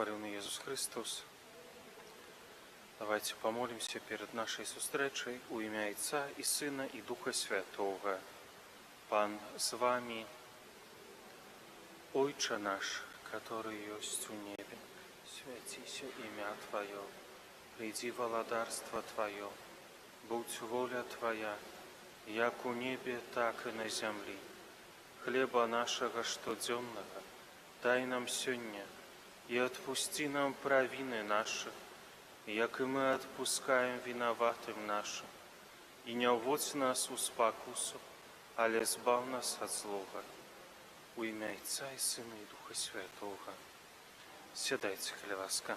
Богохваленный Иисус Христос. Давайте помолимся перед нашей встречей у имя Отца и Сына и Духа Святого. Пан с вами, Отче наш, который есть в небе, святися имя Твое, приди володарство Твое, будь воля Твоя, як у небе, так и на земле. Хлеба нашего штоденного дай нам сегодня, и отпусти нам провины наши, як и мы отпускаем виноватым нашим. И не уводь нас в спокусу, але избав нас от злого. У имя Отца и Сына и Духа Святого. Сядайте, коли ласка.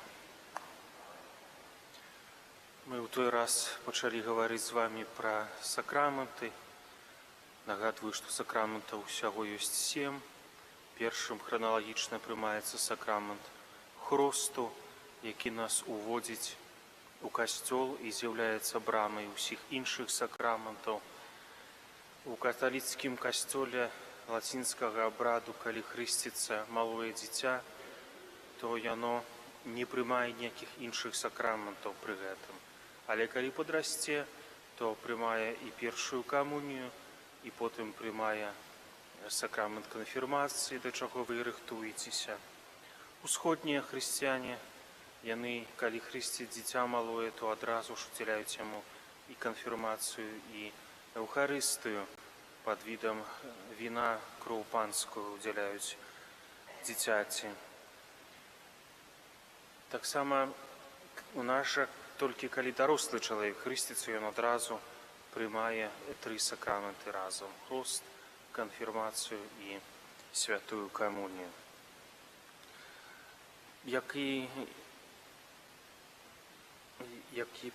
Мы в той раз почали говорить с вами про сакраменты. Нагадываю, что сакраментов всего есть 7. Першым хроналагічна прымаецца сакрамент хросту, які нас уводзіць у касцёл і з'яўляецца брамай усіх іншых сакраментаў. У каталіцкім касцёле лацінскага абраду, калі хрысціцца малое дзіця, то яно не прымае ніякіх іншых сакраментаў пры гэтым. Але калі падрасце, то прымае і першую камунію, і потым прымае сакрамент канфірмацыі, да чаго вы рыхтуецеся. Усходнія хрысціяне, яны, калі хрысцяць дзіця малое, то адразу ж удзяляюць яму і канфірмацыю, і эўхарыстыю пад відам віна кроў панскую удзяляюць дзіцяці. Таксама у нас жа толькі калі дарослы чалавек хрысціцца, ён адразу прымае 3 сакраменты разам: хрост, канфірмацыю і святую камунію. Як і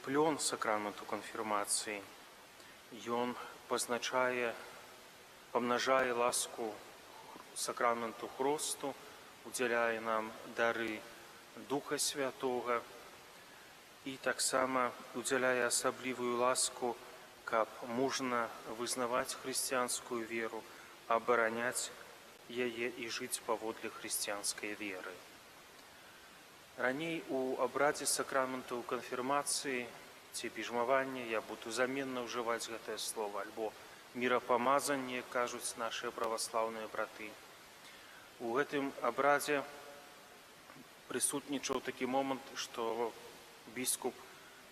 плён сакраменту канфірмацыі, ён памнажае ласку сакраменту хросту, удзяляе нам дары Духа Святога і таксама удзяляе асаблівую ласку, каб можна вызнаваць хрысціянскую веру, абараняць яе і жыць паводле хрысціянскай веры. Раней у абрадзе сакраментаў канфірмацыі ці біжмавання, я буду заменна ўжываць гэтае слово, альбо мірапамазанне, кажуць нашыя праваслаўныя браты. У гэтым абрадзе прысутнічаў такі момант, што біскуп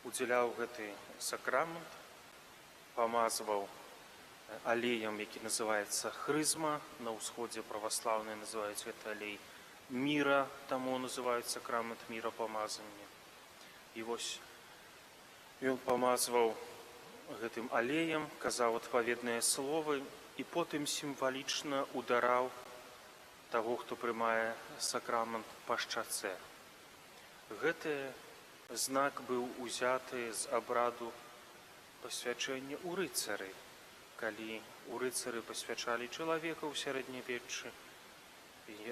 удзяляў гэты сакрамент, памазваў алеем, які называецца хрызма, на ўсходзе праваслаўныя называюць гэта алей міра, таму называюць сакрамент мірапамазання. І вось ён памазваў гэтым алеем, казаў адпаведныя словы і потым сімвалічна удараў таго, хто прымае сакрамент па шчацэ. Гэты знак быў узяты з абраду пасвячэння ў рыцары. Калі у рыцары пасвячалі чалавека ў сярэднявеччы,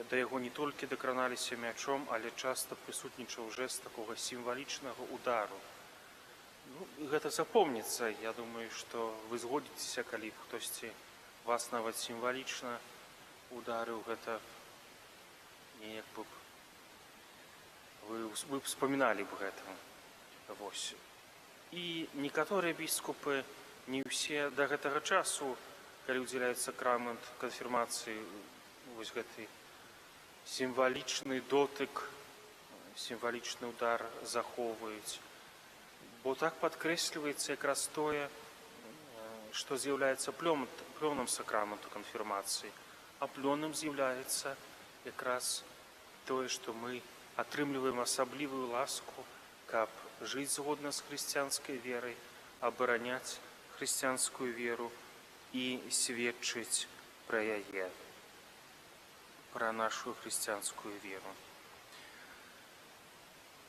да яго не толькі дакраналіся мячом, але часта прысутнічаў жэст такога сімвалічнага удару. Гэта запомніцца. Я думаю, што вы згодзіцеся, калі хтосьці вас нават сімвалічна ударыў, гэта неяк бы вы успаміналі б гэта. Вось. І некаторыя біскупы, не ўсе да гэтага часу, калі ўдзяляюць сакрамент канфірмацыі, вось гэты сімвалічны дотык, сімвалічны удар захоўваюць. Бо так падкрэсліваецца якраз тое, што з'яўляецца плёнам сакраменту канфірмацыі, а плёнам з'яўляецца якраз тое, што мы атрымліваем асаблівую ласку, каб жыць згодна з хрысціянскай верай, абараняць хрысціянскую веру і сведчыць пра яе, пра нашу хрысціянскую веру.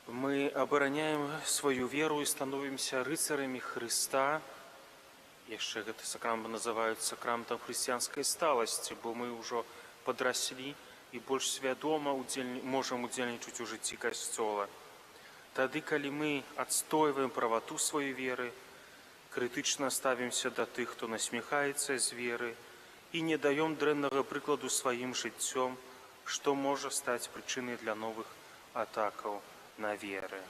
Мы абараняем сваю веру і становімся рыцарамі Хрыста. Яшчэ гэты сакрамент называюць сакраментам хрысціянскай сталасці, бо мы ўжо падраслі і больш свядома можам удзельнічаць у жыцці касцёла. Тады, калі мы адстойваем правату сваёй веры, крытычна ставімся да тых, хто насміхаецца з веры, і не даём дрэннага прыкладу сваім жыццём, што можа стаць прычынай для новых атакаў на веры.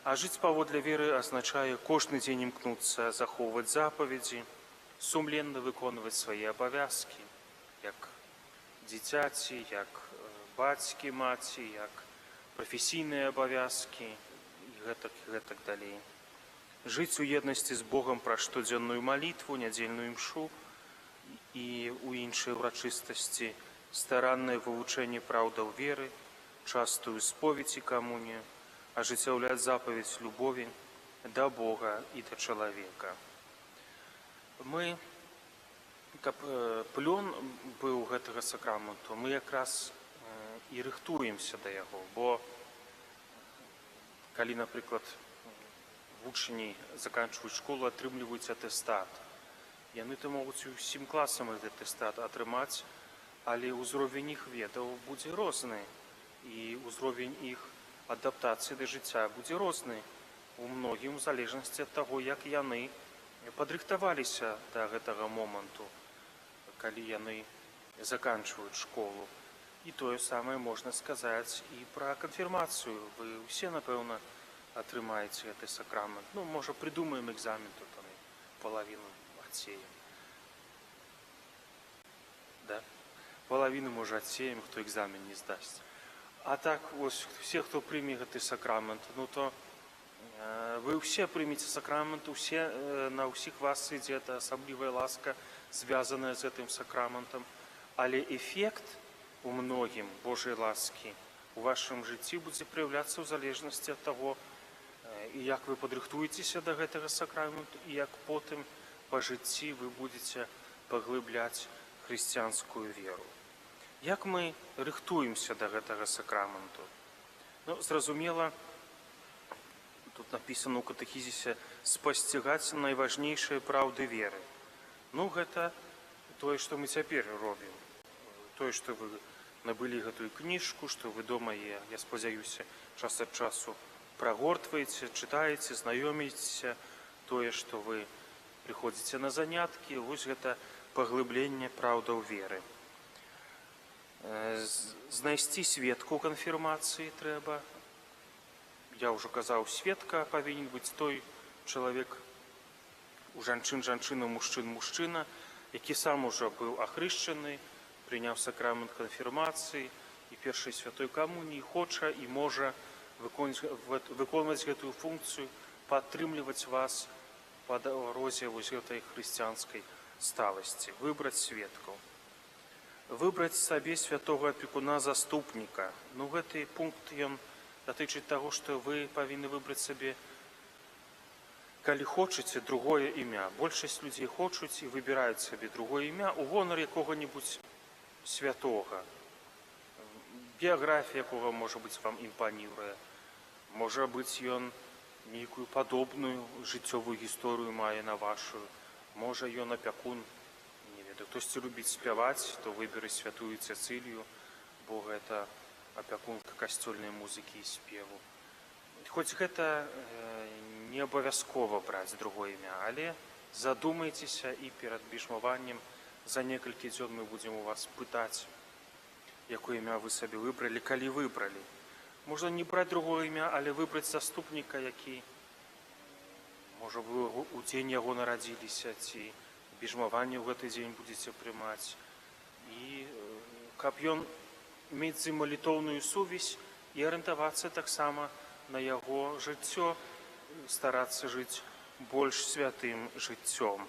А жыць паводле веры азначае кожны дзень імкнуцца захоўваць запаведзі, сумленна выконваць свае абавязкі, як дзіцяці, як бацькі, маці, як прафесійныя абавязкі і гэтак далей. Жыць у еднасці з Богам праз штодзённую малітву, нядзельную імшу і ў іншай урачыстасці, стараннае вывучэнне праўдаў веры, частую споведь і камунію, ажыццяўляць запаведь любові да Бога і да чалавека. Мы, каб плён быў гэтага сакраменту, мы якраз і рыхтуемся да яго, бо калі, напрыклад, вучні заканчваюць школу, атрымліваюць атэстат, яны то могуць усім класам гэты атэстат атрымаць, але ўзровень іх ведаў будзе розны, і ўзровень іх адаптацыі да жыцця будзе розны у многім, у залежнасці ад таго, як яны падрыхтаваліся да гэтага моманту, калі яны заканчваюць школу. І тое самае можна сказаць і пра канфірмацыю. Вы ўсе, напэўна, атрымаеце гэты сакрамент. Ну, можа, прыдумаем экзамен, то там палавіну адсеем. Да? Палавіну, можа, адсеем, хто экзамен не здасць. А так, вось, все, хто прыме гэты сакрамент, ну то вы ўсе прымеце сакрамент, на ўсіх вас ідзе асаблівая ласка, звязаная з гэтым сакраментам, але эфект у многім Божай ласкі у вашым жыцці будзе праяўляцца ў залежнасці ад таго, як вы падрыхтуецеся да гэтага сакраменту і як потым па жыцці вы будзеце паглыбляць хрысціянскую веру. Як мы рыхтуемся да гэтага сакраменту? Ну, зразумела, тут напісана ў катэхізісе спасцігаць найважнейшыя праўды веры. Ну, гэта тое, што мы цяпер робім. Тое, што вы набылі гэтую кніжку, што вы дома яе, я спадзяюся, час ад часу прагортваеце, чытаеце, знаёміцеся, тое, што вы прыходзіце на заняткі, вось гэта паглыбленне праўдаў веры. Знайсці сведку канфірмацыі трэба. Я ўжо казаў, сведка павінен быць той чалавек, у жанчын жанчына, мужчын мужчына, які сам ужо быў ахрышчаны, прыняў сакрамент канфірмацыі і першай святой камуніі, хоча і можа выконваць гэтую функцыю, падтрымліваць вас па дарозе вось гэтай хрысціянскай сталасці, выбраць сведкаў. Выбраць сабе святога апекуна-заступніка. Ну, гэты пункт, ён датычыць таго, што вы павінны выбраць сабе, калі хочаце, другое імя. Большасць людзей хочуць і выбіраюць сабе другое імя у гонар якога-небудзь святога. Біяграфія якога, можа быць, вам імпаніруе. Можа быць, ён нейкую падобную жыццёвую гісторыю мае на вашу. Можа, ён апякун. Хтосьці любіць спяваць, то выберы святую Цэцылію, бо гэта апякунка касцёльнай музыкі і спеву. Хоць гэта не абавязкова браць другое імя, але задумайцеся і перад біжмаваннем за некалькі дзён мы будзем у вас пытаць, якое імя вы сабе выбралі, калі выбралі. Можна не браць другое імя, але выбраць заступніка, які, можа, вы у дзень яго нарадзіліся, ці біжмаванне ў гэты дзень будзеце прымаць. І каб ён мець з ім малітоўную сувязь і арыентавацца таксама на яго жыццё, старацца жыць больш святым жыццём.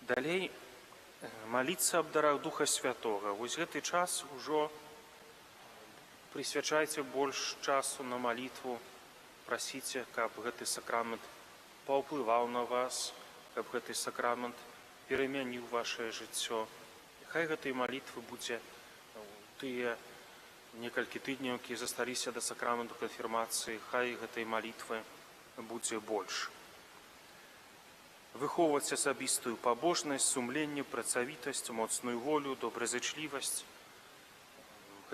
Далей, маліцца аб дарах Духа Святога. Вось гэты час ужо прысвячайце больш часу на малітву, прасіце, каб гэты сакрамент паўплываў на вас, каб гэты сакрамент перамяніў вашае жыццё. Хай гэтай малітвы будзе тыя некалькі тыдняў, якія засталіся да сакраменту канфірмацыі, хай гэтай малітвы будзе больш. Выхоўваць асабістую пабожнасць, сумленне, працавітасць, моцную волю, добразычлівасць.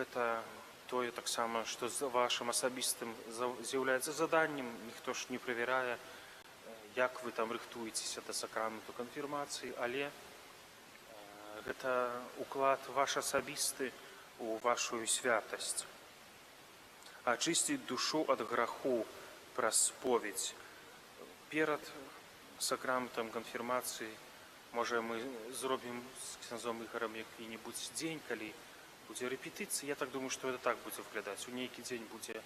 Гэта тое таксама, што з вашым асабістым з'яўляецца заданнем, ніхто ж не правярае, як вы там рыхтуецеся да сакраменту канфірмацыі, але гэта уклад ваш асабісты у вашу святасць. ачысціць душу ад граху праз споведь. Перад сакраментам канфірмацыі, можа, мы зробім з ксяндзом Ігорам які-небудзь дзень, калі будзе рэпетыцыя. Я так думаю, што гэта так будзе выглядаць. У нейкі дзень будзе,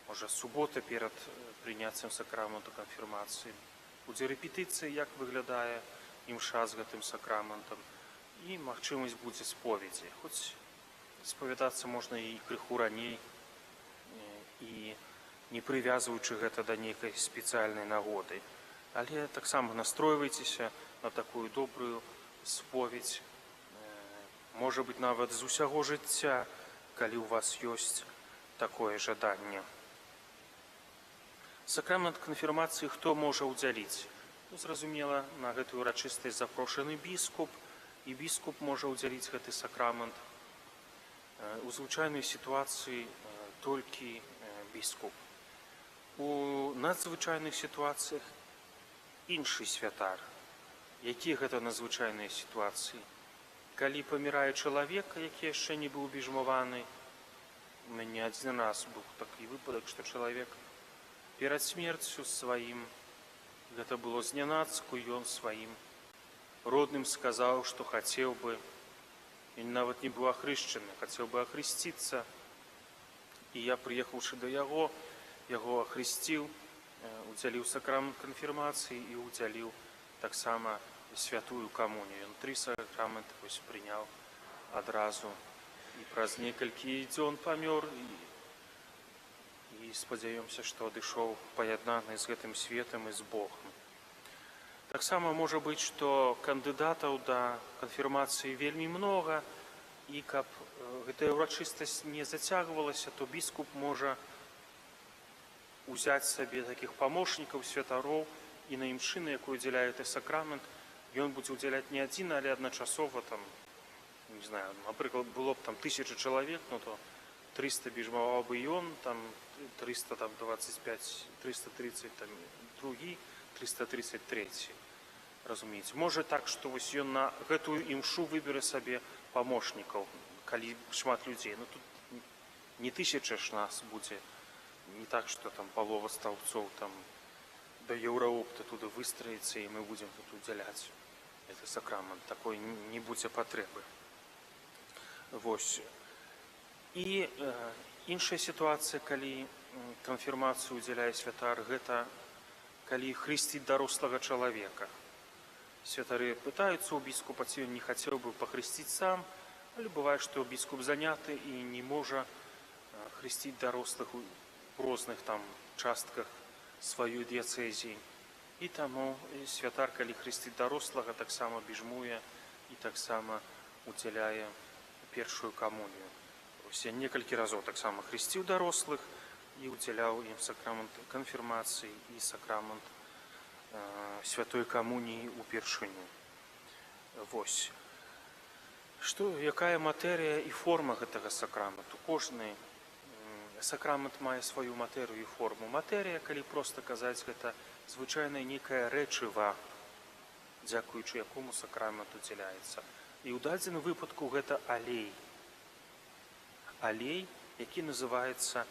можа, субота перад прыняццем сакраменту канфірмацыі. Будзе рэпетыцыя, як выглядае імша з гэтым сакраментам. І магчымасць будзе споведзі. Хоць спавядацца можна і крыху раней, і не прывязваючы гэта да нейкай спецыяльнай нагоды. Але таксама настройвайцеся на такую добрую споведь. Можа быць, нават з усяго жыцця, калі ў вас ёсць такое жаданне. Сакрамент канфірмацыі хто можа ўдзяліць? Зразумела, на гэтую урачыстасць запрошаны біскуп, і біскуп можа ўдзяліць гэты сакрамент. У звычайнай сітуацыі толькі біскуп. У надзвычайных сітуацыях іншы святар. Якія гэта надзвычайныя сітуацыі? Калі памірае чалавек, які яшчэ не быў біжмаваны, у мяне адзін раз быў такі выпадак, што чалавек перад смерцю сваім, гэта было знянацку, ён сваім родным сказаў, што хацеў бы, ён нават не быў ахрышчаны, хацеў бы ахрысціцца. І я, прыехаўшы да яго ахрысціў, удзяліў сакрамент канфірмацыі і удзяліў таксама святую камунію. Ён 3 сакраменты прыняў адразу. І праз некалькі дзён памёр, і спадзяёмся, што адышоў паяднаны з гэтым светам і з Богом. Таксама можа быць, што кандыдатаў да канфірмацыі вельмі многа, і каб гэтая ўрачыстасць не зацягвалася, то біскуп можа узяць сабе такіх памочнікаў, святароў, і на імшы, на якую ўдзяляе гэты сакрамент, ён будзе ўдзяляць не адзін, але адначасова, не знаю, напрыклад, было б 1000 чалавек, то 300 біжмаваў бы ён, 325, 330 другі, 333. Разумееце, можа так, што вось ён на гэтую імшу выберэ сабе памочнікаў, калі шмат людзей. Тут не 1000 ж нас будзе, не так, што палова стаўцоў да еўраопта туды выстраіцца, і мы будзем тут удзяляць гэты сакрамент. Такой не будзе патрэбы. Вось. І іншая сітуацыя, калі канфірмацыю удзяляе святар, гэта калі хрысціць дарослага чалавека. Святары пытаюцца ў біскупа, ці ён не хацеў бы пахрысціць сам, але бывае, што біскуп заняты і не можа хрысціць дарослых у розных частках сваёй дыяцэзіі. І таму святар, калі хрысціць дарослага, таксама біжмуе і таксама удзяляе першую камунію. Я некалькі разоў таксама хрысціў дарослых і удзяляў ім сакрамент канфірмацыі і сакрамент святой камуніі упершыню. Вось. Якая матэрыя і форма гэтага сакраменту? Кожны сакрамент мае сваю матэрыю і форму. Матэрыя, калі проста казаць, гэта звычайна нейкае рэчыва, дзякуючы якому сакрамент удзяляецца. І ў дадзеным выпадку гэта алей. Алей, які называецца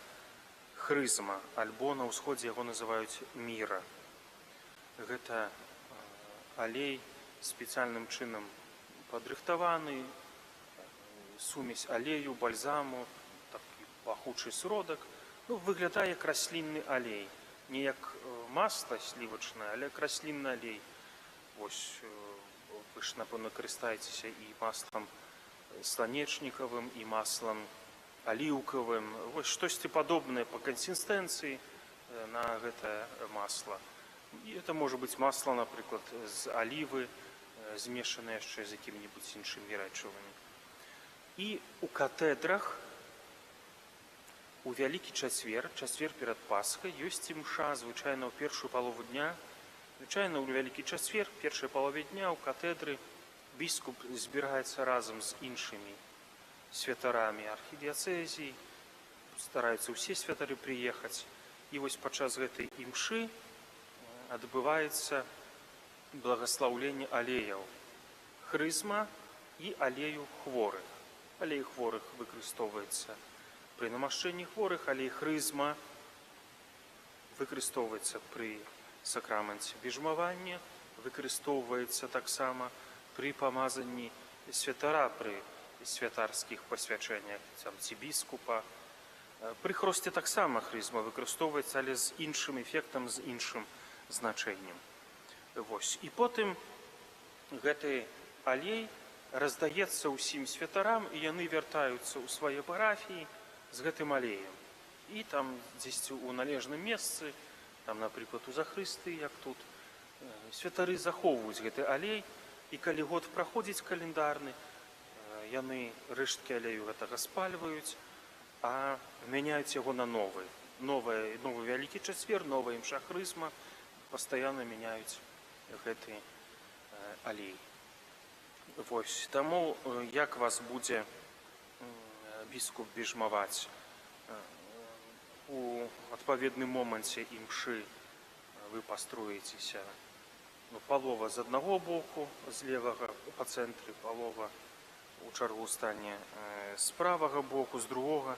хрызма, альбо на ўсходзе яго называюць міра. Гэта алей спецыяльным чынам падрыхтаваны, сумесь алею, бальзаму, такі пахучы сродак. Выглядае як раслінны алей. Не як масла слівачнае, але як раслінны алей. Вось, вы ж, напэўна, карыстаецеся і маслам сланечнікавым, і маслам аліўкавым. Вось штосьці падобнае па кансістэнцыі на гэтае масла. І это можа быць масла, напрыклад, з алівы, змешанае яшчэ з якімі-небудзь іншымі рэчывамі. І у катэдрах у Вялікі чацвер, чацвер перад Пасхай, ёсць імша звычайна ў першую палову дня. Звычайна ў Вялікі чацвер, першай палове дня ў катэдры біскуп збіраецца разам з іншымі святарамі архідыяцэзіі, стараюцца ўсе святары прыехаць. І вось падчас гэтай імшы адбываецца благаслаўленне алеяў, хрызма і алею хворых. Алей хворых выкарыстоўваецца пры намашчэнні хворых, але хрызма выкарыстоўваецца пры сакраменце біжмавання, выкарыстоўваецца таксама пры памазанні святара пры святарскіх пасвячэннях ці біскупа. Пры хросце таксама хрызма выкарыстоўваецца, але з іншым эфектам, з іншым значэннем. І потым гэты алей раздаецца ўсім святарам, і яны вяртаюцца ў свае парафіі з гэтым алеем. І там дзесьці ў належным месцы, там, напрыклад, у захрысты, як тут, святары захоўваюць гэты алей, і калі год праходзіць календарны, яны рэшткі алею гэтага спальваюць, а мяняюць яго на новы. Новы Вялікі чацвер, новая імша хрызма, пастаянна мяняюць гэты алей. Таму, як вас будзе біскуп біжмаваць у адпаведным моманце імшы, вы пастроіцеся палова з аднаго боку, з левага па цэнтры, палова у чаргу стане з правага боку, з другога,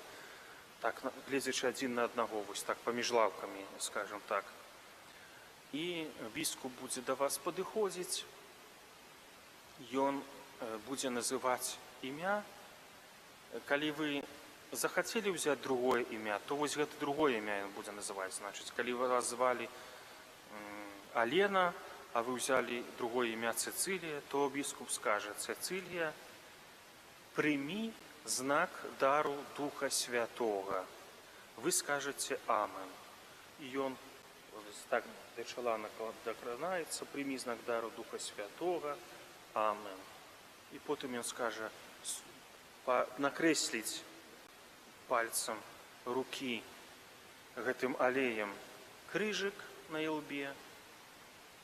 так, гледзячы адзін на аднаго, вось так, паміж лаўкамі, скажем так. І біскуп будзе да вас падыходзіць, ён будзе называць імя. Калі вы захацелі ўзяць другое імя, то вось гэта другое імя ён будзе называць. Значыць, калі вас звалі Алена, а вы ўзялі другое імя Цэцылія, то біскуп скажа: Цэцылія, прымі знак дару Духа Святога. Вы скажаце Амен. І ён так да чала дакранаецца: прымі знак дару Духа Святога, Амен. І потым ён скажа накрэсліць пальцам рукі гэтым алеем крыжык на ілбе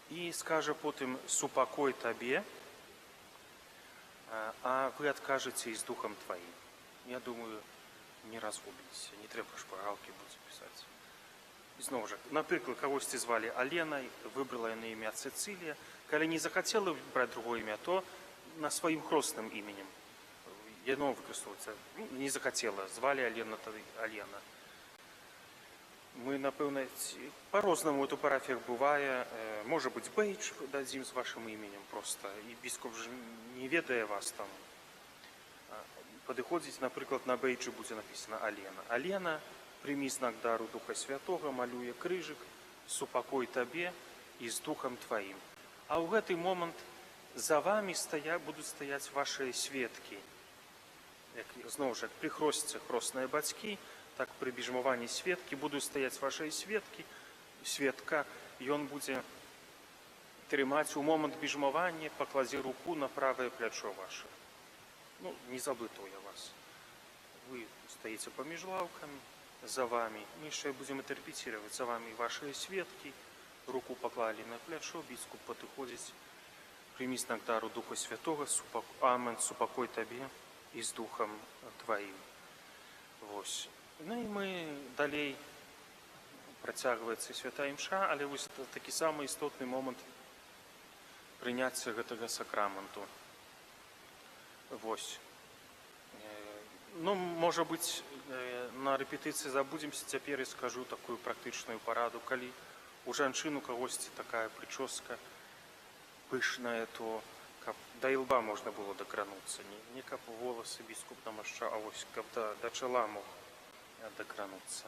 і скажа потым: супакой табе, а вы адкажаце: і з духам тваім. Я думаю, не разгубіцеся, не трэба шпаргалкі будзе пісаць. Зноў жа, напрыклад, кагосьці звалі Аленай, выбрала яна імя Цэцылія. Калі не захацела браць другое імя, то на сваім хросным іменем яно выкарыстоўваецца. Не захацела, звалі Алена, тады Алена. Мы, напэўна, па-рознаму ў парафіях бывае. Можа быць, бэйдж дадзім з вашым іменем проста, і біскуп ж не ведае вас там. Падыходзіць, напрыклад, на бэйджы будзе напісана Алена. Алена, прымі знак дару Духа Святога, малюе крыжык: супакой табе і з духам тваім. А ў гэты момант за вамі будуць стаяць вашыя сведкі. Зноў жа, пры хросце хросныя бацькі, так пры біжмаванні сведкі будуць стаяць вашыя сведкі. Сведка, ён будзе трымаць у момант біжмавання, пакладзе руку на правае плячо ваше. Не заблытуе вас. Вы стаіце паміж лаўкамі, за вамі. Мы яшчэ будзем інтэрпрэціраваць. За вамі вашыя сведкі, руку паклалі на плячо, біскуп падыходзіць: прымі знак дару Духа Святога, Амен, супакой табе і з духам тваім. Вось. І мы далей працягваецца святая імша, але вось такі самы істотны момант прыняцця гэтага сакраменту. Вось. Можа быць, на рэпетыцыі забудземся, цяпер і скажу такую практычную параду. Калі у жанчыну кагосьці такая прычоска пышная, то каб да ілба можна было дакрануцца. Не каб воласы біскуп намашчаў, а вось каб да чала мог дакрануцца.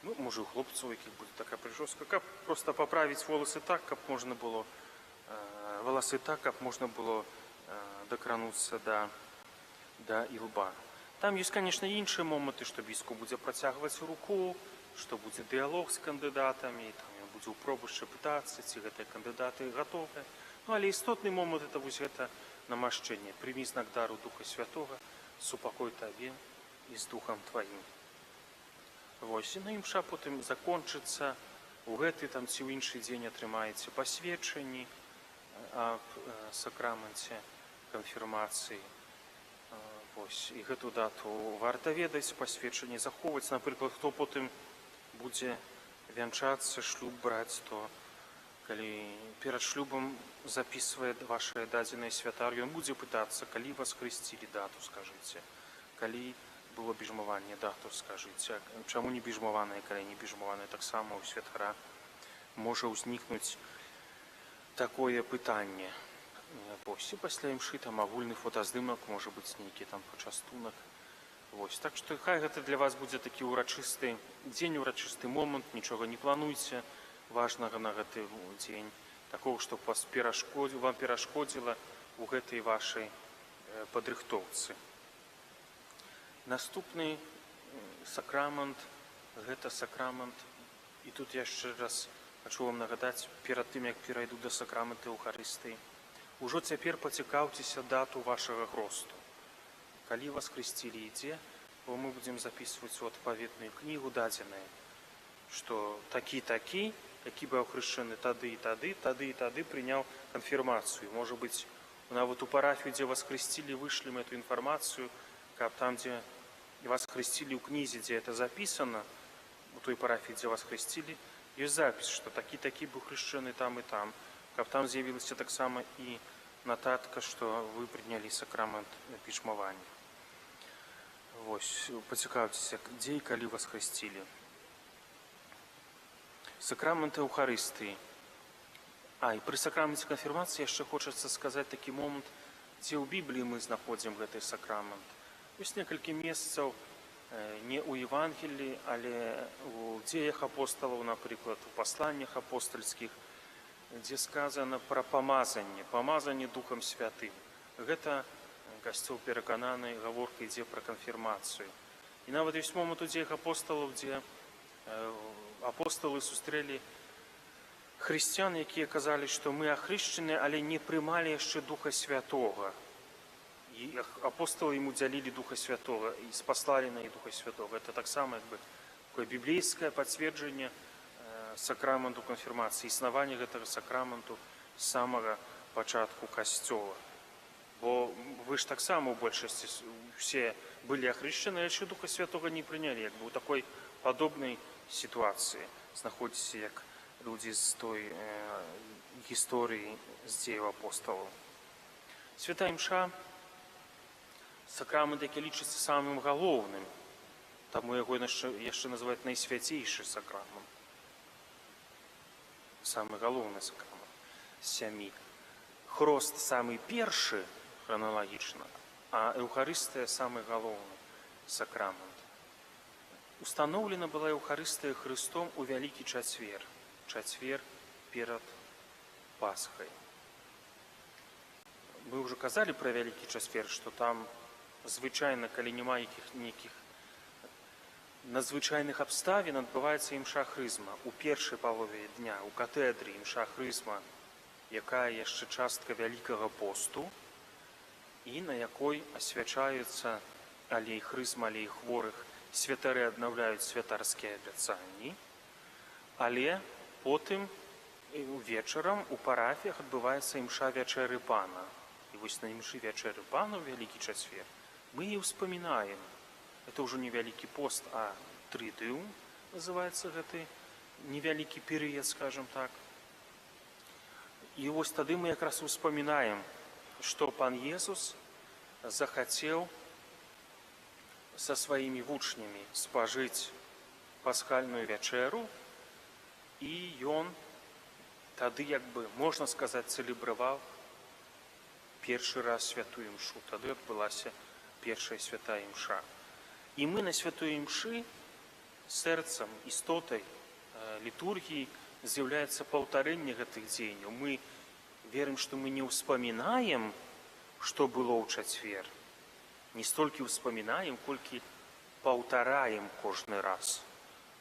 Можа, у хлопцаў, якіх будзе такая прычоска, каб проста паправіць воласы так, каб можна было валасы так, каб можна было дакрануцца да ілба. Там ёсць, канешне, іншыя моманты, што біскуп будзе працягваць руку, што будзе дыялог з кандыдатамі, там ён будзе ў пробушча пытацца, ці гэтыя кандыдаты гатовыя. Але істотны момант — это вось гэта намашчэнне: прымі знак дару Духа Святога, супакой табе і з духам тваім. Вось, і на імша потым закончыцца. У гэты там ці ў іншы дзень атрымаеце пасведчанні аб сакраменце канфірмацыі. Вось, і гэту дату варта ведаць, пасведчанні захоўваць. Напрыклад, хто потым будзе вянчацца, шлюб браць, то калі перад шлюбам запісвае вашыя дадзеныя святар, ён будзе пытацца: калі вас хрысцілі, дату скажыце, калі было біжмаванне, да, то скажыце, чаму не біжмаванае, калі не біжмаванае, таксама ў святара можа ўзнікнуць такое пытанне. Вось, і пасля імшы там агульны фотаздымак, можа быць нейкі там пачастунак. Вось, так што хай гэта для вас будзе такі урачысты дзень, урачысты момант, нічога не плануйце важнага на гэты дзень, такого, што вам перашкодзіла ў гэтай вашай падрыхтоўцы. Наступны сакрамент, гэта сакрамент, і тут яшчэ раз хочу вам нагадаць, перад тым, як перайду да сакрамента Эўхарыстыі, ужо цяпер пацікаўцеся дату вашага хросту. Калі вас хрысцілі ідзе, то мы будзем запісваць у адпаведную кнігу дадзенае, што такі-такі, які быў хрышчаны тады і тады, тады і тады прыняў канфірмацыю. Можа быць, нават у парафію, дзе вас хрысцілі, вышлем эту інфармацыю, каб там, дзе вас хрысцілі ў кнізе, дзе это запісана, у той парафіі, дзе вас хрысцілі, ёсць запіс, што такі-такі быў хрышчаны там і там, каб там з'явілася таксама і нататка, што вы прынялі сакрамент біжмавання. Вось, пацікаўцеся, дзе і калі вас хрысцілі. Сакрамент Эўхарыстыі. І пры сакраменце канфірмацыі яшчэ хочацца сказаць такі момант, дзе ў Бібліі мы знаходзім гэты сакрамент. Ёсць некалькі месцаў, не ў Евангеліі, але у дзеях апосталаў, напрыклад, у пасланнях апостальскіх, дзе сказана пра памазанне Духам Святым. Гэта Касцёл перакананы, гаворка ідзе пра канфірмацыю. І нават ёсць момант у дзеях апосталаў, дзе апосталы сустрэлі хрысціян, якія казалі, што мы ахрышчаны, але не прымалі яшчэ Духа Святога. І апосталы ім удзялілі Духа Святога і спаслалі на іх Духа Святога. Это таксама такое біблейскае пацверджанне сакраменту канфірмацыі, існавання гэтага сакраменту з самага пачатку Касцёла. Бо вы ж таксама ў большасці усе былі ахрышчаны, яшчэ Духа Святога не прынялі. Як бы ў такой падобнай сітуацыі знаходзіцца, як людзі з той гісторыі з дзеяў апосталаў. Святая імша сакрамент, які лічыцца самым галоўным, таму яго яшчэ называюць найсвяцейшы сакрамент. Самы галоўны сакрамент з 7. Хрост самы першы храналагічна, а Эўхарыстыя самы галоўны сакрамент. Устаноўлена была Эўхарыстыя Хрыстом у Вялікі чацвер, чацвер перад Пасхай. Мы ўжо казалі пра Вялікі чацвер, што там звычайна, калі няма нейкіх надзвычайных абставін, адбываецца імша хрызма. У першай палове дня у катэдры імша хрызма, якая яшчэ частка Вялікага посту, і на якой асвячаюцца алей хрызма, алей хворых, святары аднаўляюць святарскія абяцанні, але потым вечарам у парафіях адбываецца імша вячэры Пана. І вось на імшы вячэры Пана ў Вялікі чацвер мы і ўспамінаем. Это ўжо не Вялікі пост, а трыдыум называецца гэты невялікі перыяд, скажем так. І вось тады мы якраз успамінаем, што Пан Езус захацеў са сваімі вучнямі спажыць пасхальную вячэру, і ён тады, як бы, можна сказаць, цэлебраваў першы раз святую імшу. Тады адбылася першая святая імша. І мы на святой імшы сэрцам, істотай літургіі з'яўляецца паўтарэнне гэтых дзеянняў. Мы верым, што мы не ўспамінаем, што было ў чацвер. Не столькі ўспамінаем, колькі паўтараем кожны раз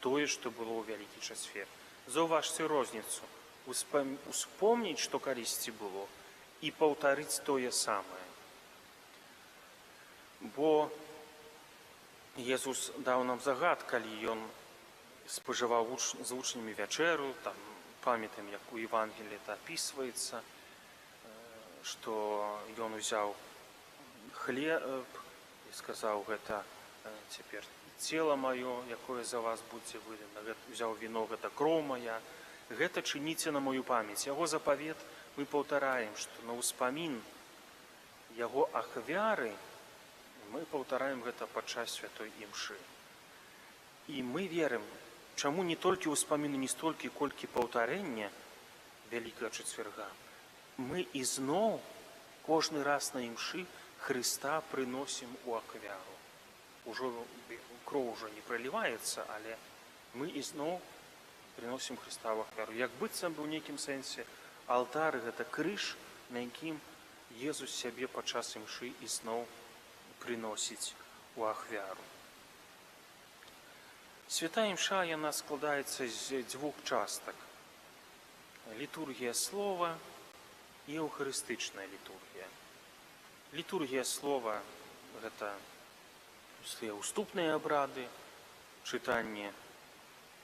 тое, што было ў Вялікі чацвер. Заўважце розніцу. Успомніць, што калісьці было, і паўтарыць тое самае. Бо Езус даў нам загад, калі ён спажываў з вучнямі вячэру, там памятаем, як у Евангеліі это апісваецца, што ён узяў хлеб і сказаў, гэта цяпер цела маё, якое за вас будзе выдана, узяў віно, гэта кроў мая, гэта чыніце на маю памяць. Яго запавет мы паўтараем, што на ўспамін яго ахвяры Мы паўтараем гэта падчас святой імшы. І мы верым, чаму не толькі ўспаміны, не столькі, колькі паўтарэння Вялікага чацвярга. Мы ізноў кожны раз на імшы Хрыста прыносім у ахвяру. Ужо кроў ужо не праліваецца, але мы ізноў прыносім Хрыста ў ахвяру. Як быццам бы ў нейкім сэнсе алтар — гэта крыж, на якім Езус сябе падчас імшы ізноў прыносіць у ахвяру. Святая імша, яна складаецца з дзвюх частак: літургія слова і эўхарыстычная літургія. Літургія слова — гэта ўступныя абрады, чытанне,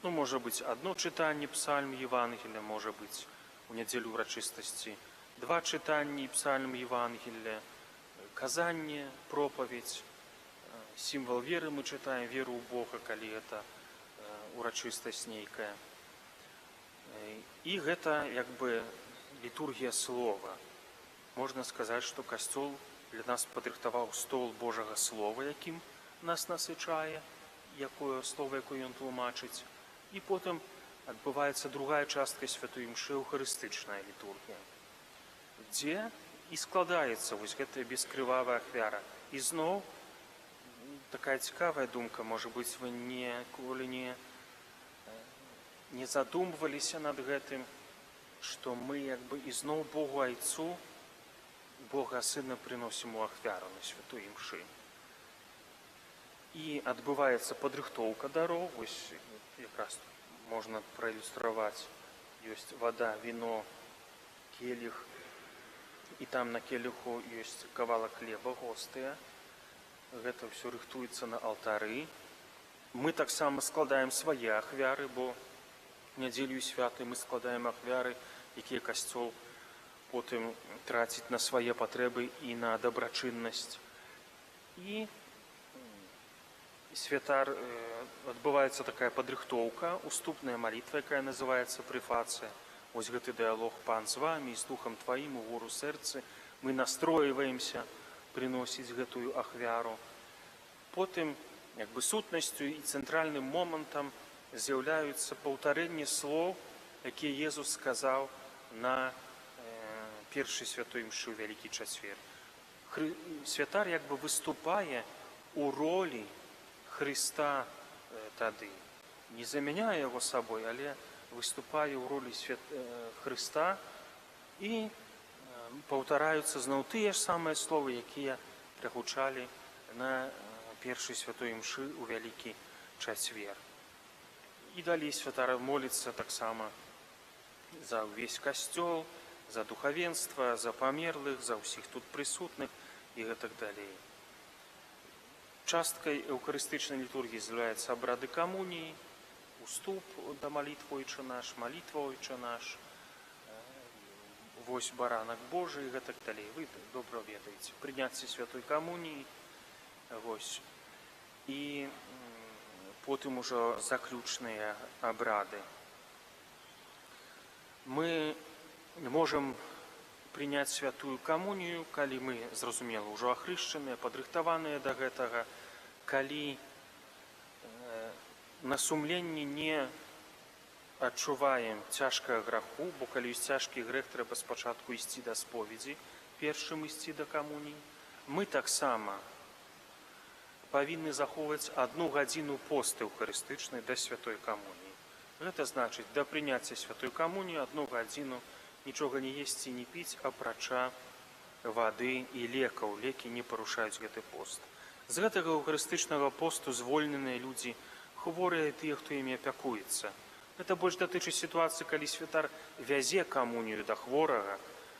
можа быць адно чытанне псальм Евангелия, можа быць у нядзелю ўрачыстасці два чытанні псальм Евангелия, казанне, пропаведь, сімвал веры мы чытаем, веру ў Бога, калі гэта урачыстасць нейкая. І гэта як бы літургія слова. Можна сказаць, што Касцёл для нас падрыхтаваў стол Божага Слова, якім нас насычае, якое слово, якое ён тлумачыць. І потым адбываецца другая частка святой імшы, эўхарыстычная літургія, дзе і складаецца вось гэтая бескрывавая ахвяра. І зноў такая цікавая думка, можа быць, вы ніколі не задумваліся над гэтым, што мы як бы ізноў Богу Айцу, Бога Сына прыносім у ахвяру на святой імшы. І адбываецца падрыхтоўка дароў, вось якраз можна праілюстраваць. Ёсць вада, віно, келіх, і там на келіху ёсць кавалак хлеба, гостыя. Гэта ўсё рыхтуецца на алтары. Мы таксама складаем свае ахвяры, бо нядзелю і святы мы складаем ахвяры, якія Касцёл потым траціць на свае патрэбы і на дабрачыннасць. І святар, адбываецца такая падрыхтоўка, уступная малітва, якая называецца прэфацыя. Вось гэты дыялог: «Пан з вамі, і з духам тваім у гору сэрцы». Мы настроіваемся прыносіць гэтую ахвяру. Потым як бы сутнасцю і цэнтральным момантам з'яўляюцца паўтарэнні слоў, якія Езус сказаў на першай святой імшы ў Вялікі чацвер. Святар як бы выступае у ролі Хрыста тады. Не замяняе яго сабой, але выступае ў ролі Хрыста, і паўтараюцца зноў тыя ж самыя словы, якія прагучалі на першай святой імшы ў Вялікі чацвер. І далей святар моліцца таксама за ўвесь Касцёл, за духавенства, за памерлых, за ўсіх тут прысутных і гэтак далей. Часткай эўхарыстычнай літургіі з'яўляюцца абрады камуніі, уступ да малітвы «Ойче наш», малітва «Ойче наш», вось баранак Божий і гэтак далей. Вы добра ведаеце. Прыняцце святой камуніі, вось. І потым ужо заключныя абрады. Мы можам прыняць святую камунію, калі мы, зразумела, ўжо ахрышчаныя, падрыхтаваныя да гэтага, калі на сумленні не адчуваем цяжкага граху, бо калі ёсць цяжкі грэх, трэба спачатку ісці да споведзі, першым ісці да камуніі. Мы таксама павінны захоўваць 1 гадзіну пост эўхарыстычны да святой камуніі. Гэта значыць, да прыняцця святой камуніі 1 гадзіну нічога не есці, не піць, апрача вады і лекаў. Лекі не парушаюць гэты пост. З гэтага эўхарыстычнага посту звольненыя людзі, хворыя, тыя, хто імі апякуецца. Гэта больш датычыць сітуацыі, калі святар вязе камунію да хворага,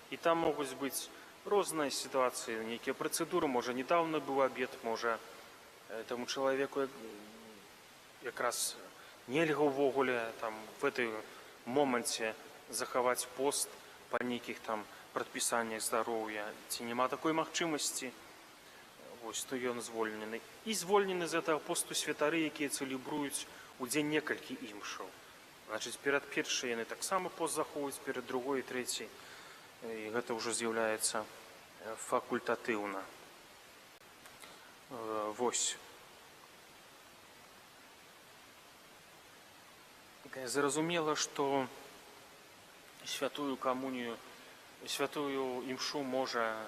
і там могуць быць розныя сітуацыі, нейкія працэдуры. Можа, недавно быў абед, можа, таму чалавеку якраз нельга ўвогуле в этой моманце захаваць пост па нейкіх там прадпісаннях здароўя, ці няма такой магчымасці, вось, то ён звольнены. І звольнены з гэтага посту святары, якія цэлебруюць у дзень некалькі імшаў. Значыць, перад першай яны таксама пост захоўваюць, перад другой і трэцяй, і гэта ўжо з'яўляецца факультатыўна. Вось. Зразумела, што святую камунію, святую імшу можа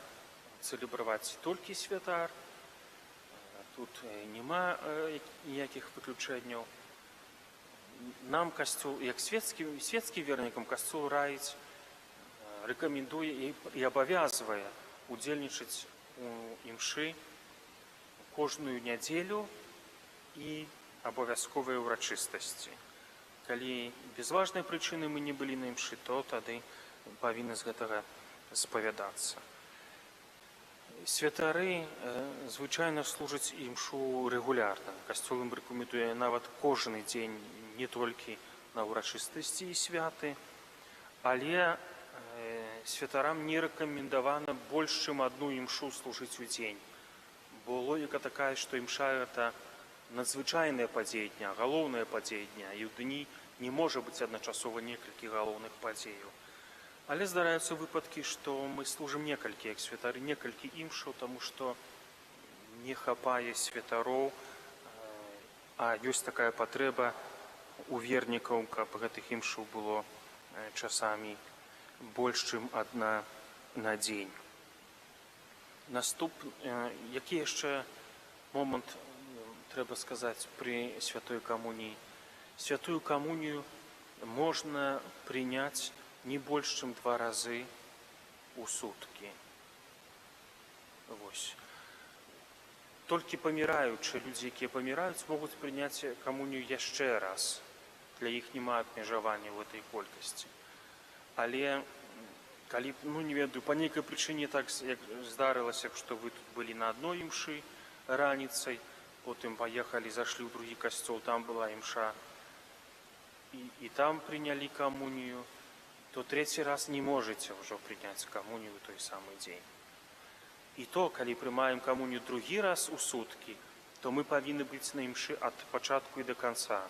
цэлебраваць толькі святар. Тут няма ніякіх выключэнняў. Нам касцёл, як светскі вернікам, касцёл раіць, рэкамендуе і абавязвае удзельнічаць у імшы кожную нядзелю і абавязковыя ўрачыстасці. Калі без важнай прычыны мы не былі на імшы, то тады павінны з гэтага спавядацца. Святары звычайна служаць імшу рэгулярна. Касцёл ім рэкамендуе нават кожны дзень, не толькі на ўрачыстасці і святы, але святарам не рэкамендавана больш, чым адну імшу служыць у дзень. Бо логіка такая, што імша гэта надзвычайная падзея дня, галоўная падзея дня, і ў дні не можа быць адначасова некалькі галоўных падзеяў. Але здараюцца выпадкі, што мы служым некалькі, як святары, некалькі імшаў, таму што не хапае святароў, а ёсць такая патрэба у вернікаў, каб гэтых імшаў было часамі больш, чым адна на дзень. Які яшчэ момант трэба сказаць пры святой камуніі? Святую камунію можна прыняць не больш, чым 2 разы у суткі. Вось. Толькі паміраючы, людзі, якія паміраюць, могуць прыняць камунію яшчэ раз. Для іх няма абмежавання ў гэтай колькасці. Але калі, не ведаю, па нейкай прычыне так як здарылася, што вы тут былі на адной імшы раніцай, потым паехалі, зашлі ў другі касцёл, там была імша, і там прынялі камунію, то 3-й раз не можаце ўжо прыняць камунію ў той самы дзень. І то, калі прымаем камунію другі раз у суткі, то мы павінны быць на імшы ад пачатку і да канца.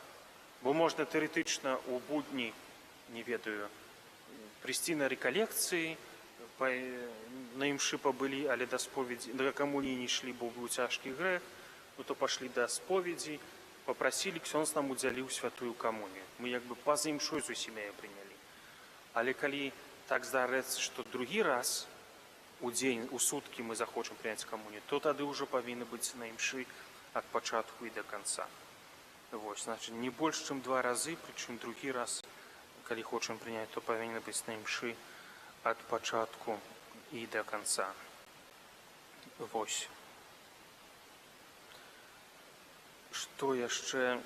Бо можна тэарэтычна ў будні, не ведаю, прыйсці на рэкалекцыі, на імшы пабылі, але да споведзі, да камуніі не ішлі, бо быў цяжкі грэх, то пашлі да споведзі, папрасілі, ксёндз нам удзяліў святую камунію. Мы як бы па-за імшой зусім яе прынялі. Але калі так здарыцца, што другі раз у дзень, у суткі мы захочам прыняць камунію, то тады ўжо павінны быць на імшы ад пачатку і да канца. Вось, значыць, не больш, чым 2 разы, прычым другі раз, калі хочам прыняць, то павінны быць на імшы ад пачатку і да канца. Вось. Што яшчэ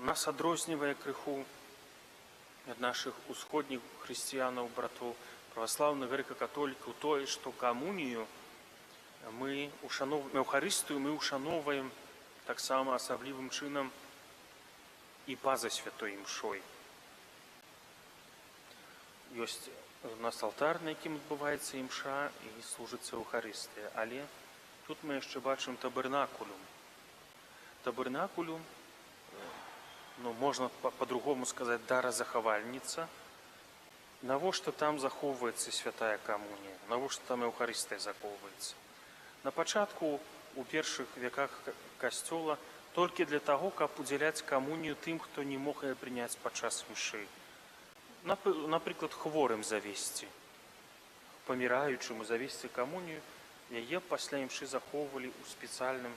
нас адрознівае крыху ад нашых усходніх хрысціянаў, братоў, праваслаўных, грэка-католікаў, тое, што камунію Еўхарыстыю мы ушаноўваем таксама асаблівым чынам і па-за святой імшой. Ёсць у нас алтар, на якім адбываецца імша і служыцца Еўхарыстыя, але тут мы яшчэ бачым табернакулюм. Табернакулюм, можна па-другому сказаць, даразахавальніца. Навошта там захоўваецца святая камунія? Навошта там Еўхарыстыя захоўваецца? На пачатку, у першых веках касцёла, толькі для таго, каб удзяляць камунію тым, хто не мог яе прыняць падчас імшы. Напрыклад, хворым завесці, паміраючым завесці камунію, яе пасля імшы захоўвалі ў спецыяльным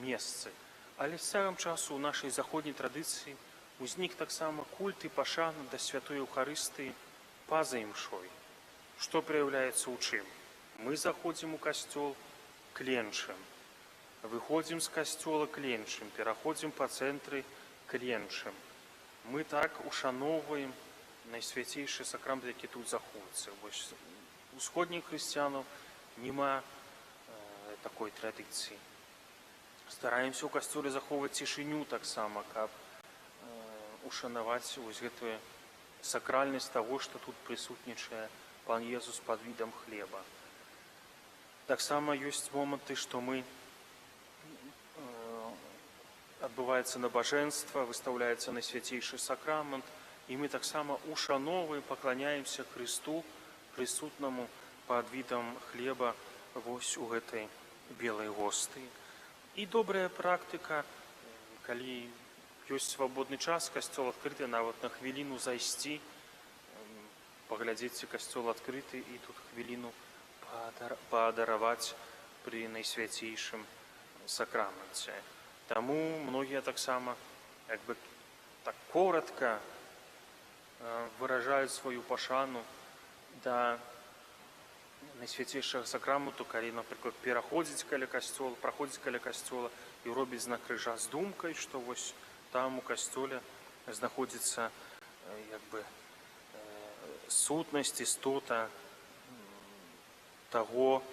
месцы. Але з цягам часу ў нашай заходняй традыцыі узнік таксама культ і пашана да святой Еўхарыстыі па-за імшой. Што праяўляецца ў чым? Мы заходзім у касцёл кленчым, выходзім з касцёла кленчым, пераходзім па цэнтры кленчым. Мы так ушаноўваем найсвяцейшы сакрамент, які тут захоўваецца. У усходніх хрысціянаў няма такой традыцыі. Стараемся ў касцёле захоўваць цішыню таксама, каб ушанаваць вось гэтую сакральнасць таго, што тут прысутнічае пан Езус пад відам хлеба. Таксама ёсць моманты, што адбываецца набажэнства, выстаўляецца найсвяцейшы сакрамент, і мы таксама ушаноўваем, пакланяемся Хрысту, прысутнаму пад відам хлеба вось у гэтай белай гостыі. І добрая практыка, калі ёсць свабодны час, касцёл адкрыты, нават на хвіліну зайсці, паглядзець, ці касцёл адкрыты, і тут хвіліну паадараваць пры найсвяцейшым сакраменце. Таму многія таксама як бы так коротка выражаюць сваю пашану да найсвяцейшага сакраменту, калі, напрыклад, праходзіць каля касцёла і робіць знак крыжа з думкай, што вось там у касцёле знаходзіцца як бы сутнасць, істота таго,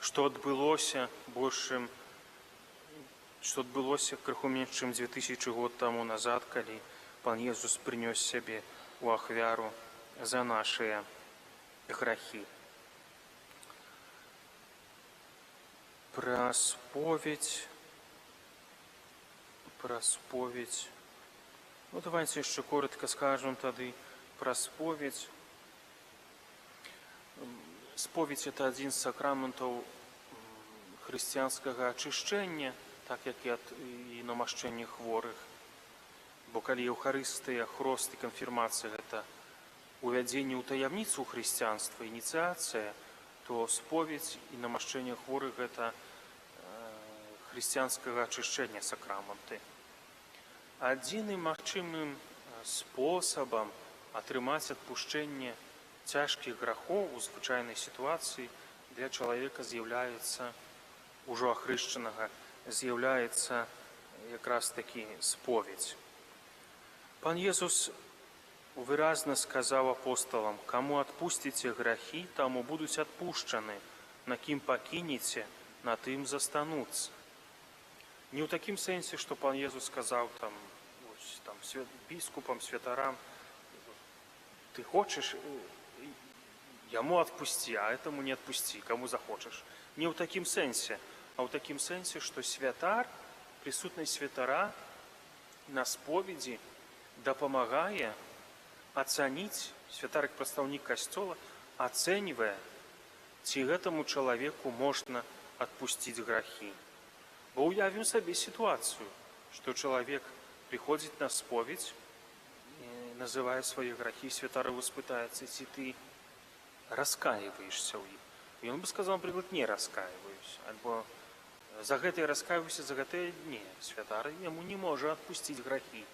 што адбылося крыху менш, чым 2000 год таму назад, калі Пан Езус прынёс сябе ў ахвяру за нашыя грахі. Пра споведь. Ну, давайте яшчэ коротко скажем тады пра споведь. Споведь – это адзін з сакраментаў хрысціянскага ачышчэння, так як і намашчэнне хворых. Бо калі Еўхарыстыя, хрост і канфірмацыя – гэта увядзенне ў таямніцу хрысціянства, ініцыяцыя, то споведь і намашчэнне хворых – гэта хрысціянскага ачышчэння сакраменты. Адзіным магчымым спосабам атрымаць адпушчэнне цяжкіх грахоў у звычайнай сітуацыі для чалавека з'яўляецца, ужо ахрышчанага, з'яўляецца якраз такі споведь. Пан Езус выразна сказаў апосталам: «Каму адпусціце грахі, таму будуць адпушчаны, на кім пакінеце, на тым застануцца». Не ў такім сэнсе, што Пан Езус сказаў біскупам, святарам: «Ты хочаш, яму адпусці, а этаму не адпусці, каму захочаш». Не ў такім сэнсе, а ў такім сэнсе, што святар, прысутнасць святара на споведзі дапамагае ацаніць, святар як прадстаўнік касцёла ацэньвае, ці гэтаму чалавеку можна адпусціць грахі. Бо уявім сабе сітуацыю, што чалавек прыходзіць на споведь, называе свае грахі, святар его спытаецца: ці ты раскаиваешься ў іх? Ён бы сказаў, напрыклад, не раскаиваюсь, альбо за гэтае раскаиваюся, за гэтае не. Святар яму не можа адпусціць грахі.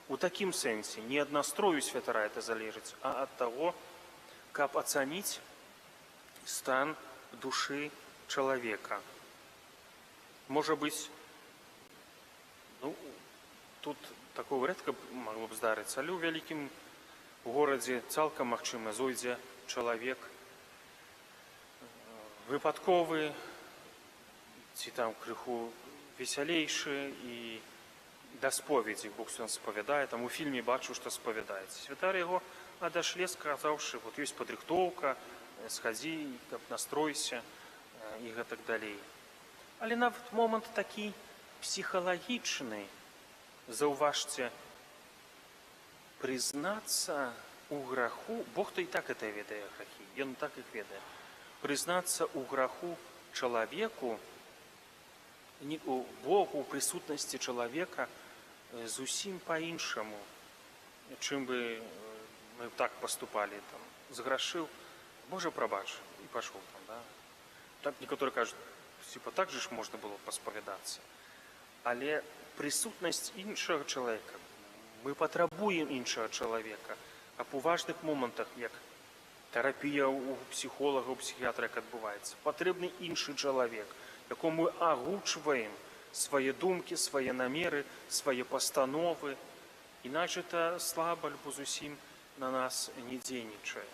У такім сэнсе не ад настрою святара это залежыць, а ад таго, каб ацаніць стан душы чалавека. Можа быць, тут такого рэдка магло б здарыцца, але ў вялікім горадзе цалкам магчыма зойдзе чалавек выпадковы, ці там крыху весялейшы, і да споведзі Бог сын спавядае, там у фільме бачу, што спавядаецца. Святар яго адашле, сказаўшы: вот ёсць падрыхтоўка, схадзі, каб настройся і гэтак далей. Але нават момант такі псіхалагічны, заўважце, прызнацца ў граху, Бог-то і так это ведае грахі, ён так іх ведае. Прызнацца ў граху чалавеку, Богу ў прысутнасці чалавека зусім па-іншаму, чым бы мы так паступалі. Зграшыў, Божа, прабач, і пашоў там, да? Так некаторыя кажуць, так же ж можна было паспавядацца. Але прысутнасць іншага чалавека, мы патрабуем іншага чалавека, а у важных момантах, як тэрапія у псіхолага, у псіхіятра, як адбываецца, патрэбны іншы чалавек, якому мы агучваем свае думкі, свае намеры, свае пастановы, іначе это слаба альбо зусім на нас не дзейнічае.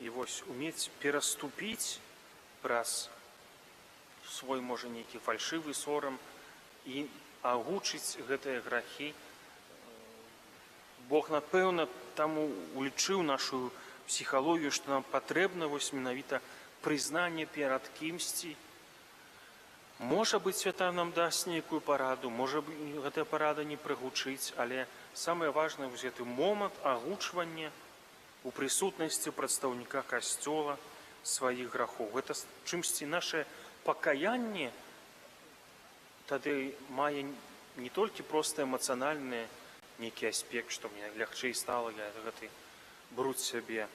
І вось умець пераступіць праз свой, можа, нейкі фальшывы сорам і агучыць гэтыя грахі. Бог, напэўна, таму улічыў нашу псіхалогію, што нам патрэбна вось менавіта прызнанне перад кімсьці. Можа быць, святар нам дасць нейкую параду, можа быць, гэтая парада не прыгучыць, але самае важнае вось гэты момант агучвання у прысутнасці прадстаўніка касцёла сваіх грахоў. Гэта чымсьці наше пакаянне тады мае не толькі проста эмацыянальны нейкі аспект, што мне лягчэй стала, я гэты бруд сябе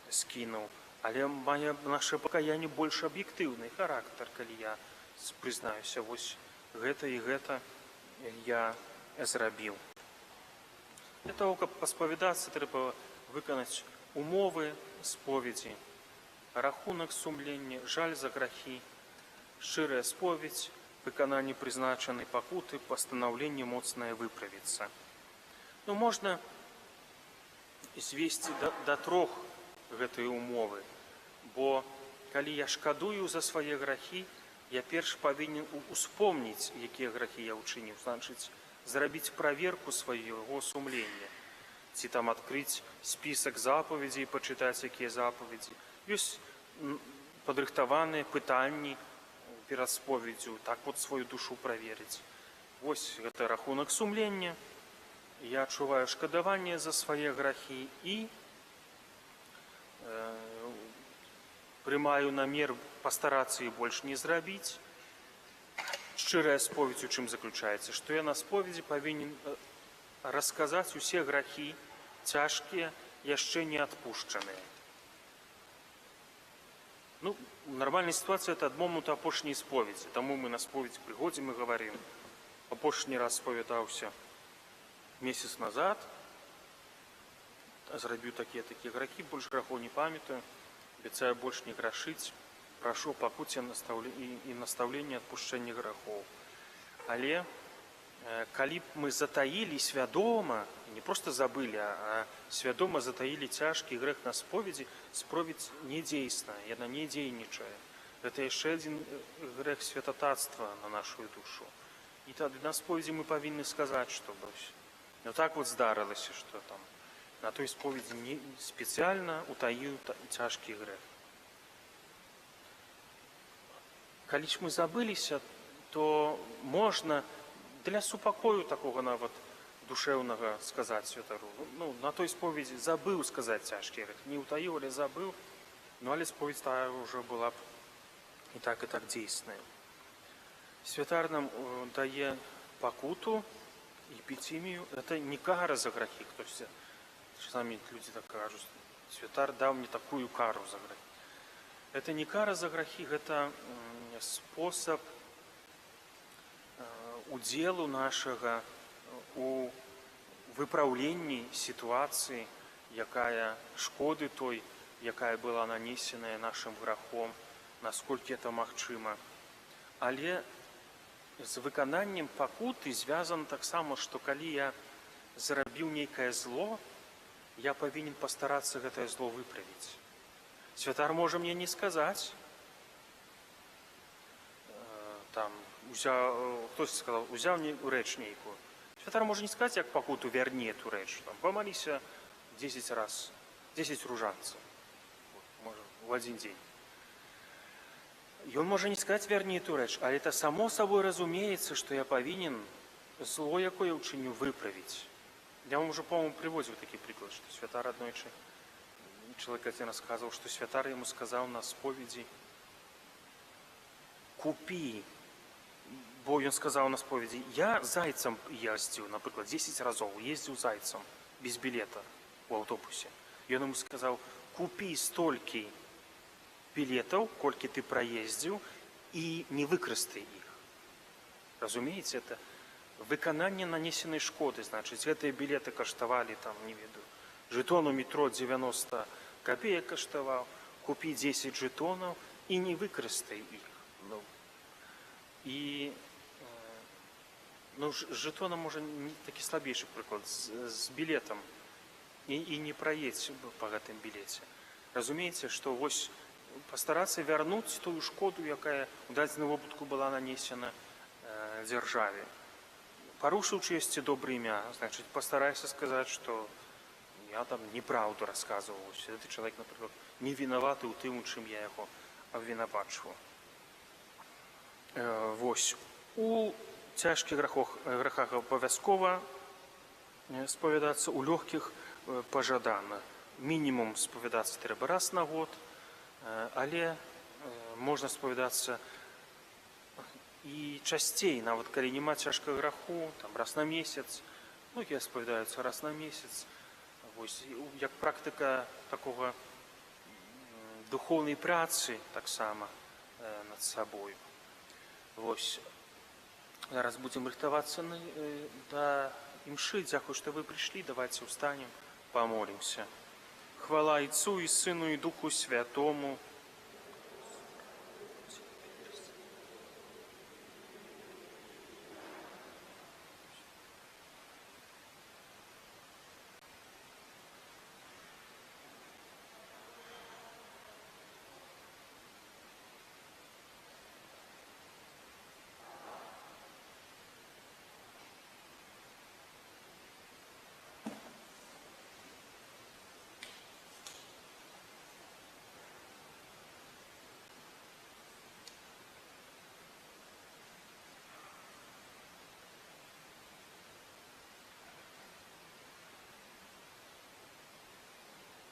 скінуў, але мае наше пакаянне больш аб'ектыўны характар, калі я прызнаюся, вось гэта і гэта я зрабіў. Для того, каб паспавядацца, трэба выканаць умовы споведзі, рахунак сумлення, жаль за грахі, шчырая споведь, выкананне прызначанай пакуты, пастанаўленне моцнае выправіцца. Ну, можна звесці да трох гэтай умовы, бо калі я шкадую за свае грахі, я перш павінен успомніць, якія грахі я ўчыніў, значыць, зрабіць праверку свайго сумлення, ці там адкрыць спісак запаведзей, пачытаць, якія запаведзі. Ёсць падрыхтаваныя пытанні перад споведдзю, так вот сваю душу праверыць. Вось гэта рахунак сумлення, я адчуваю шкадаванне за свае грахі і прымаю намер пастарацца і больш не зрабіць. Шчырая споведь у чым заключаецца, што я на споведзі павінен расказаць усе грахі цяжкія, яшчэ не адпушчаныя. Ну, нармальная ситуация – это ад моманту апошняй споведзі. Таму мы на споведь прыходзім і гаварым. Апошні раз споведаўся месяц назад, зрабіў такія грахі, больш грахоў не памятаю, абяцаю больш не грашыць, прашу пакуце і настаўлення адпушчэння грахоў. Але калі б мы затаілі свядома, не проста забылі, а свядома затаілі цяжкі грэх на споведзі, споведь не дзейсная, яна не дзейнічае. Гэта яшчэ адзін грэх святататства на нашу душу. І тады на споведзі мы павінны сказаць, што ну так вот здарылася, што там на той споведзі не спецыяльна утаіў цяжкі грэх. Калі ж мы забыліся, то можна для супакою такога нават душэўнага сказаць святару. Ну, на той споведзі забыў сказаць цяжкі грэх. Не утаіў, але забыў. Ну, але споведь тая ўжо была б і так дзейсная. Святар нам дае пакуту, эпітімію. Это не кара за грахі. Хтось, самі людзі так кажуць. Святар даў мне такую кару за грахі. Это не кара за грахі, гэта спосаб удзелу нашага у выпраўленні сітуацыі, якая шкоды той, якая была нанесеная нашым грахом, насколькі это магчыма. Але з выкананнем пакуты звязана таксама, што калі я зрабіў нейкае зло, я павінен пастарацца гэтае зло выправіць. Святар можа мне не сказаць, там, хтось сказаў, узяў рэч нейкую. Святар можа не сказаць, як пакуту вярні эту рэч. Памаліся 10 раз, 10 ружанцаў. Можа, у адзін дзень. Ён можа не сказаць вярні эту рэч, але это само сабой разумеецца, што я павінен зло, якое ўчыню, выправіць. Я вам уже, по-моему, прыводзіў такі прыклад, што святар аднойчы, чалавек адзін расказваў, што святар яму сказаў на споведзі: купі. Бо ён сказаў на споведзі: я зайцам ездзіў, напрыклад, 10 разоў ездзіў зайцам без білета у аўтобусе. Ён яму сказаў: купі столькі білетаў, колькі ты праездзіў, і не выкарыстай іх. Разумееце, это выкананне нанесенай шкоды. Значыць, гэтыя білеты каштавалі, там, не ведаю, жэтон у метро 90 копеек каштаваў, купі 10 жэтонаў і не выкарыстай іх. І жэтона можа такі слабейшы прыклад з білетам і не праедзь па гэтым білеце. Разумееце, што вось пастарацца вярнуць тую шкоду, якая у дадзеным выпадку была нанесена дзяржаве. Парушыў чесці добрае імя, значыць, пастарайся сказаць, што я там неправду расказваў. Гэты чалавек, напрыклад, не вінаваты ў тым, у чым я яго абвінавачваў. Вось. У цяжкіх грахах абавязкова спавядацца, у лёгкіх пажадана. Мінімум спавядацца трэба раз на год, але можна спавядацца І часцей, нават калі няма цяжкага граху, там раз на месяц, многія спавядаюцца раз на месяц. Вось, як практыка такога духоўнай працы таксама над сабою. Вось, зараз будзем рыхтавацца да імшы. Дзякуй, што вы прыйшлі. Давайце ўстанем, памолімся. Хвала Ісцу і Сыну і Духу Святому,